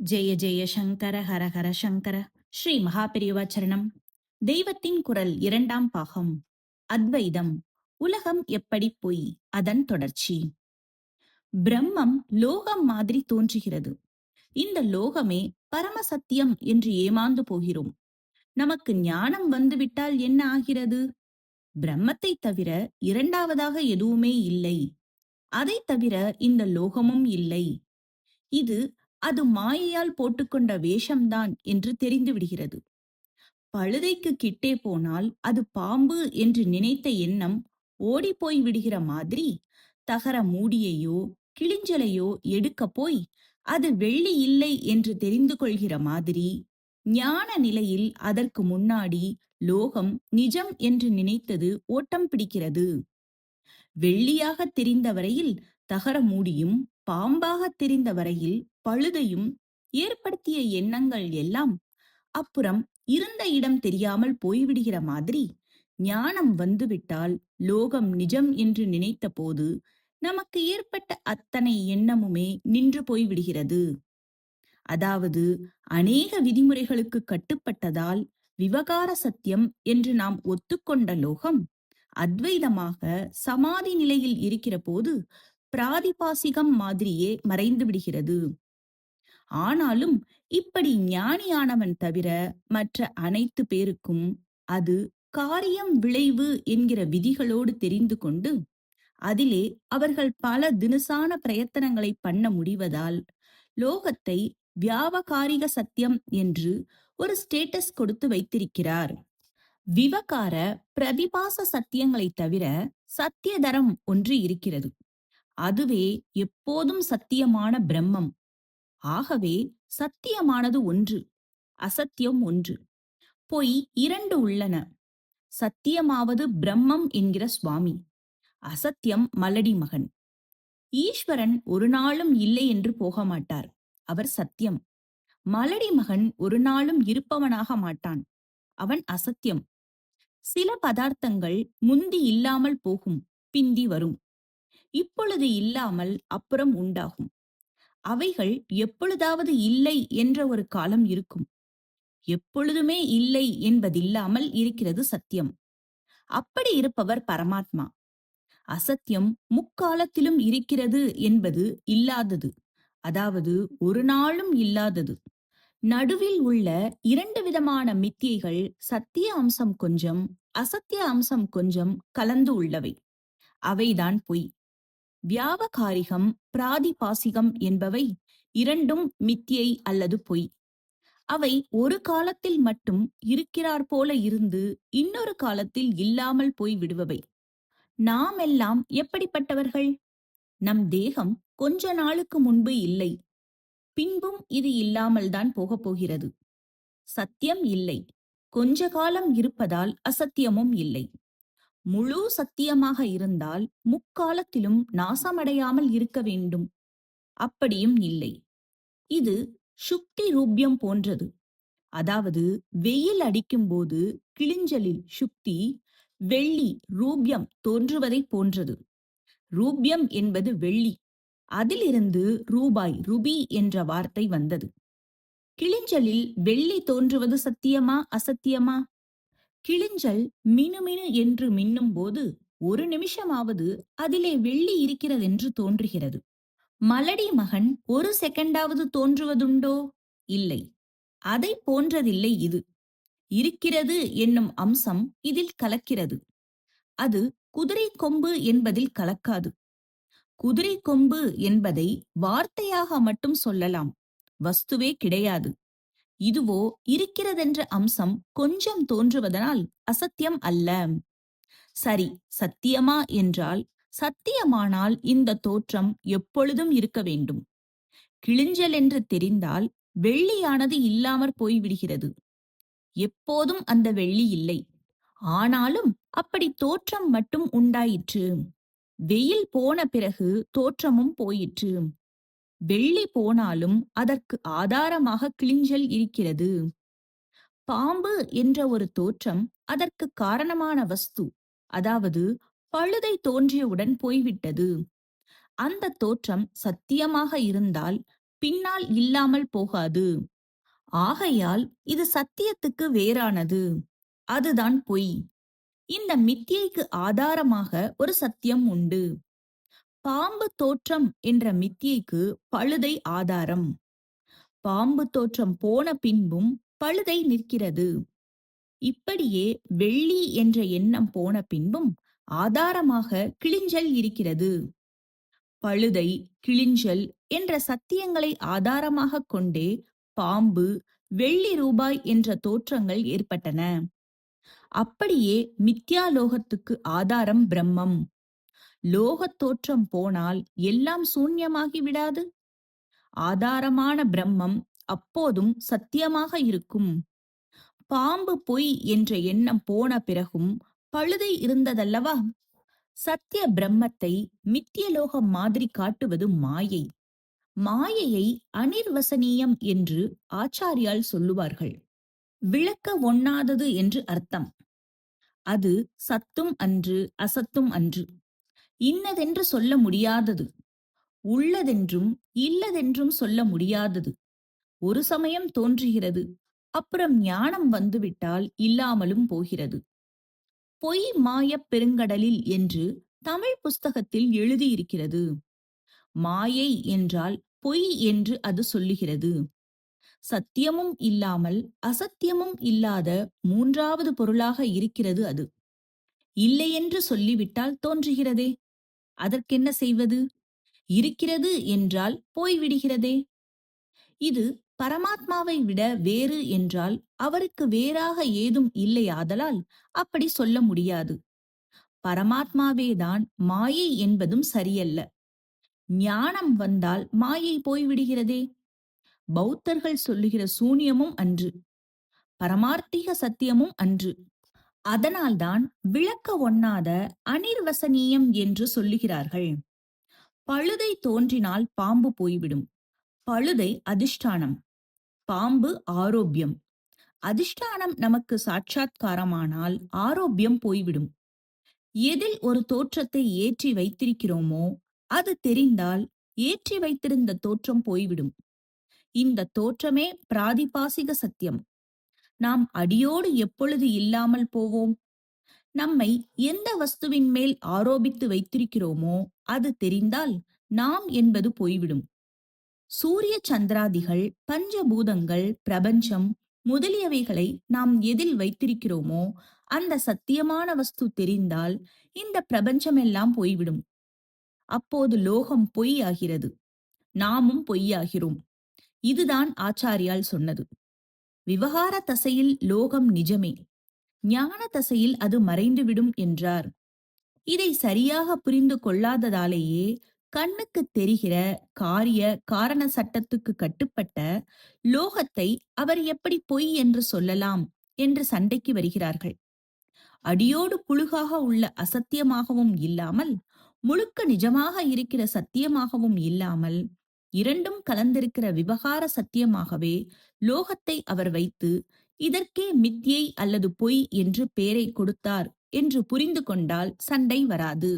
ஜெய ஜெய சங்கர ஹர ஹர சங்கர. ஸ்ரீ மகாபெரிவாச்சரணம். தெய்வத்தின் குரல் இரண்டாம் பாகம். அத்வைதம். உலகம் எப்படி பொய், அதன் தொடர்ச்சி. பிரம்மம் லோகம் மாதிரி தோன்றுகிறது. இந்த லோகமே பரமசத்தியம் என்று ஏமாந்து போகிறோம். நமக்கு ஞானம் வந்துவிட்டால் என்ன ஆகிறது? பிரம்மத்தை தவிர இரண்டாவதாக எதுவுமே இல்லை. அதை தவிர இந்த லோகமும் இல்லை. இது அது மாயையால் போட்டுக்கொண்ட வேஷம்தான் என்று தெரிந்து விடுகிறது. பழுதைக்கு கிட்டே போனால் அது பாம்பு என்று நினைத்த எண்ணம் ஓடிப்போய் விடுகிற மாதிரி, தகர மூடியையோ கிளிஞ்சலையோ எடுக்க போய் அது வெள்ளி இல்லை என்று தெரிந்து கொள்கிற மாதிரி, ஞான நிலையில் அதற்கு முன்னாடி லோகம் நிஜம் என்று நினைத்தது ஓட்டம் பிடிக்கிறது. வெள்ளியாக தெரிந்த வரையில் தகர மூடியும், பாம்பாக தெரிந்த வரையில் பழுதையும் ஏற்படுத்திய எண்ணங்கள் எல்லாம் அப்புறம் இருந்த இடம் தெரியாமல் போய்விடுகிற மாதிரி, ஞானம் வந்துவிட்டால் லோகம் நிஜம் என்று நினைத்த போது நமக்கு ஏற்பட்ட அத்தனை எண்ணமுமே நின்று போய்விடுகிறது. அதாவது அநேக விதிமுறைகளுக்கு கட்டுப்பட்டதால் விவகார சத்தியம் என்று நாம் ஒத்துக்கொண்ட லோகம் அத்வைதமாக சமாதி நிலையில் இருக்கிற போது பிராதிபாசிகம் மாதிரியே மறைந்து விடுகிறது. ஆனாலும் இப்படி ஞானியானவன் தவிர மற்ற அனைத்து பேருக்கும் அது காரியம் விளைவு என்கிற விதிகளோடு தெரிந்து கொண்டு, அதிலே அவர்கள் பல தினுசான பிரயத்தனங்களை பண்ண முடிவதால் லோகத்தை வியாவகாரிக சத்தியம் என்று ஒரு ஸ்டேட்டஸ் கொடுத்து வைத்திருக்கிறார். விவகார பிரதிபாச சத்தியங்களை தவிர சத்தியதரம் ஒன்று இருக்கிறது. அதுவே எப்போதும் சத்தியமான பிரம்மம். ஆகவே சத்தியமானது ஒன்று, அசத்தியம் ஒன்று. பொய் இரண்டு உள்ளன. சத்தியமாவது பிரம்மம் என்கிற சுவாமி, அசத்தியம் மலடி மகன். ஈஸ்வரன் ஒரு நாளும் இல்லை என்று போக மாட்டார், அவர் சத்தியம். மலடி மகன் ஒரு நாளும் இருப்பவனாக மாட்டான், அவன் அசத்தியம். சில பதார்த்தங்கள் முந்தி இல்லாமல் போகும், பிந்தி வரும். இப்பொழுது இல்லாமல் அப்புறம் உண்டாகும். அவைகள் எப்பொழுதாவது இல்லை என்ற ஒரு காலம் இருக்கும். எப்பொழுதுமே இல்லை என்பதில்லாமல் இருக்கிறது சத்தியம். அப்படி இருப்பவர் பரமாத்மா. அசத்தியம் முக்காலத்திலும் இருக்கிறது என்பது இல்லாதது, அதாவது ஒரு நாளும் இல்லாதது. நடுவில் உள்ள இரண்டு விதமான மித்தியைகள் சத்திய அம்சம் கொஞ்சம், அசத்திய அம்சம் கொஞ்சம் கலந்து உள்ளவை. அவைதான் பொய். வியாவகாரிகம், பிராதிபாசிகம் என்பவை இரண்டும் மித்தியை அல்லது பொய். அவை ஒரு காலத்தில் மட்டும் இருக்கிறார் போல இருந்து இன்னொரு காலத்தில் இல்லாமல் போய் விடுபவை. நாம் எல்லாம் எப்படிப்பட்டவர்கள்? நம் தேகம் கொஞ்ச நாளுக்கு முன்பு இல்லை, பின்பும் இது இல்லாமல் தான் போகப் போகிறது. சத்தியம் இல்லை, கொஞ்ச காலம் இருப்பதால் அசத்தியமும் இல்லை. முழு சத்தியமாக இருந்தால் முக்காலத்திலும் நாசமடையாமல் இருக்க வேண்டும். அப்படியும் இல்லை. இது சுக்தி ரூபியம் போன்றது. அதாவது வெயில் அடிக்கும்போது கிளிஞ்சலில் சுக்தி, வெள்ளி ரூபியம் தோன்றுவதை போன்றது. ரூபியம் என்பது வெள்ளி. அதிலிருந்து ரூபாய், ருபி என்ற வார்த்தை வந்தது. கிளிஞ்சலில் வெள்ளி தோன்றுவது சத்தியமா அசத்தியமா? கிளிஞ்சல் மினுமினு என்று மின்னும் போது ஒரு நிமிஷமாவது அதிலே வெள்ளி இருக்கிறதென்று தோன்றுகிறது. மலடி மகன் ஒரு செகண்டாவது தோன்றுவதுண்டோ? இல்லை. அதை போன்றதில்லை இது. இருக்கிறது என்னும் அம்சம் இதில் கலக்கிறது. அது குதிரை கொம்பு என்பதில் கலக்காது. குதிரை கொம்பு என்பதை வார்த்தையாக மட்டும் சொல்லலாம், வஸ்துவே கிடையாது. இதுவோ இருக்கிறதென்ற அம்சம் கொஞ்சம் தோன்றுவதனால் அசத்தியம் அல்ல. சரி, சத்தியமா என்றால், சத்தியமானால் இந்த தோற்றம் எப்பொழுதும் இருக்க வேண்டும். கிளிஞ்சல் என்று தெரிந்தால் வெள்ளியானது இல்லாமற் போய்விடுகிறது. எப்போதும் அந்த வெள்ளி இல்லை. ஆனாலும் அப்படி தோற்றம் மட்டும் உண்டாயிற்று. வெயில் போன பிறகு தோற்றமும் போயிற்று. வெள்ளி போனாலும் அதற்கு ஆதாரமாக கிளிஞ்சல் இருக்கிறது. பாம்பு என்ற ஒரு தோற்றம் அதற்கு காரணமான வஸ்து, அதாவது பழுதை தோன்றியவுடன் போய்விட்டது. அந்த தோற்றம் சத்தியமாக இருந்தால் பின்னால் இல்லாமல் போகாது. ஆகையால் இது சத்தியத்துக்கு வேறானது. அதுதான் பொய். இந்த மித்தியைக்கு ஆதாரமாக ஒரு சத்தியம் உண்டு. பாம்பு தோற்றம் என்ற மித்தியைக்கு பழுதை ஆதாரம். பாம்பு தோற்றம் போன பின்பும் பழுதை நிற்கிறது. இப்படியே வெள்ளி என்ற எண்ணம் போன பின்பும் ஆதாரமாக கிளிஞ்சல் இருக்கிறது. பழுதை, கிளிஞ்சல் என்ற சத்தியங்களை ஆதாரமாகக் கொண்டே பாம்பு, வெள்ளி ரூபாய் என்ற தோற்றங்கள் ஏற்பட்டன. அப்படியே மித்யாலோகத்துக்கு ஆதாரம் பிரம்மம். லோகத் தோற்றம் போனால் எல்லாம் சூன்யமாகி விடாது? ஆதாரமான பிரம்மம் அப்போதும் சத்தியமாக இருக்கும். பாம்பு பொய் என்ற எண்ணம் போன பிறகும் பழுதை இருந்ததல்லவா? சத்திய பிரம்மத்தை மித்தியலோகம் மாதிரி காட்டுவது மாயை. மாயையை அனிர்வசனீயம் என்று ஆச்சாரியால் சொல்லுவார்கள். விளக்க ஒண்ணாதது என்று அர்த்தம். அது சத்தும் அன்று, அசத்தும் அன்று. இன்னதென்று சொல்ல முடியாதது. உள்ளதென்றும் இல்லதென்றும் சொல்ல முடியாதது. ஒரு சமயம் தோன்றுகிறது, அப்புறம் ஞானம் வந்துவிட்டால் இல்லாமலும் போகிறது. பொய் மாயப் பெருங்கடலில் என்று தமிழ் புஸ்தகத்தில் எழுதியிருக்கிறது. மாயை என்றால் பொய் என்று அது சொல்லுகிறது. சத்தியமும் இல்லாமல் அசத்தியமும் இல்லாத மூன்றாவது பொருளாக இருக்கிறது அது. இல்லையென்று சொல்லிவிட்டால் தோன்றுகிறதே, அதற்கென்ன செய்வது? இருக்கிறது என்றால் போய்விடுகிறதே. இது பரமாத்மாவை விட வேறு என்றால் அவருக்கு வேறாக ஏதும் இல்லையாதலால் அப்படி சொல்ல முடியாது. பரமாத்மாவேதான் மாயை என்பதும் சரியல்ல. ஞானம் வந்தால் மாயை போய்விடுகிறதே. பௌத்தர்கள் சொல்லுகிற சூனியமும் அன்று, பரமார்த்திக சத்தியமும் அன்று. அதனால்தான் விளக்க ஒண்ணாத அனிர்வசனீயம் என்று சொல்லுகிறார்கள். பழுதை தோன்றினால் பாம்பு போய்விடும். பழுதை அதிஷ்டானம், பாம்பு ஆரோக்கியம். அதிஷ்டானம் நமக்கு சாட்சாத்காரமானால் ஆரோக்கியம் போய்விடும். எதில் ஒரு தோற்றத்தை ஏற்றி வைத்திருக்கிறோமோ அது தெரிந்தால் ஏற்றி வைத்திருந்த தோற்றம் போய்விடும். இந்த தோற்றமே பிராதிபாசிக சத்தியம். நாம் அடியோடு எப்பொழுது இல்லாமல் போவோம்? நம்மை எந்த வஸ்துவின் மேல் ஆரோபித்து வைத்திருக்கிறோமோ அது தெரிந்தால் நாம் என்பது போய்விடும். சூரிய சந்திராதிகள், பஞ்சபூதங்கள், பிரபஞ்சம் முதலியவைகளை நாம் எதில் வைத்திருக்கிறோமோ அந்த சத்தியமான வஸ்து தெரிந்தால் இந்த பிரபஞ்சமெல்லாம் போய்விடும். அப்போது லோகம் பொய் ஆகிறது, நாமும் பொய்யாகிறோம். இதுதான் ஆச்சாரியால் சொன்னது. விவகார தசையில் லோகம் நிஜமே, ஞான தசையில் அது மறைந்துவிடும் என்றார். இதை சரியாக புரிந்து கொள்ளாததாலேயே கண்ணுக்கு தெரிகிற காரிய காரண சட்டத்துக்கு கட்டுப்பட்ட லோகத்தை அவர் எப்படி பொய் என்று சொல்லலாம் என்று சண்டைக்கு வருகிறார்கள். அடியோடு புழுகாக உள்ள அசத்தியமாகவும் இல்லாமல் முழுக்க நிஜமாக இருக்கிற சத்தியமாகவும் இல்லாமல் இரண்டும் கலந்திருக்கிற விவகார சத்தியமாகவே லோகத்தை அவர் வைத்து இதற்கே மித்யை அல்லது பொய் என்று பெயரை கொடுத்தார் என்று புரிந்து கொண்டால் சண்டை வராது.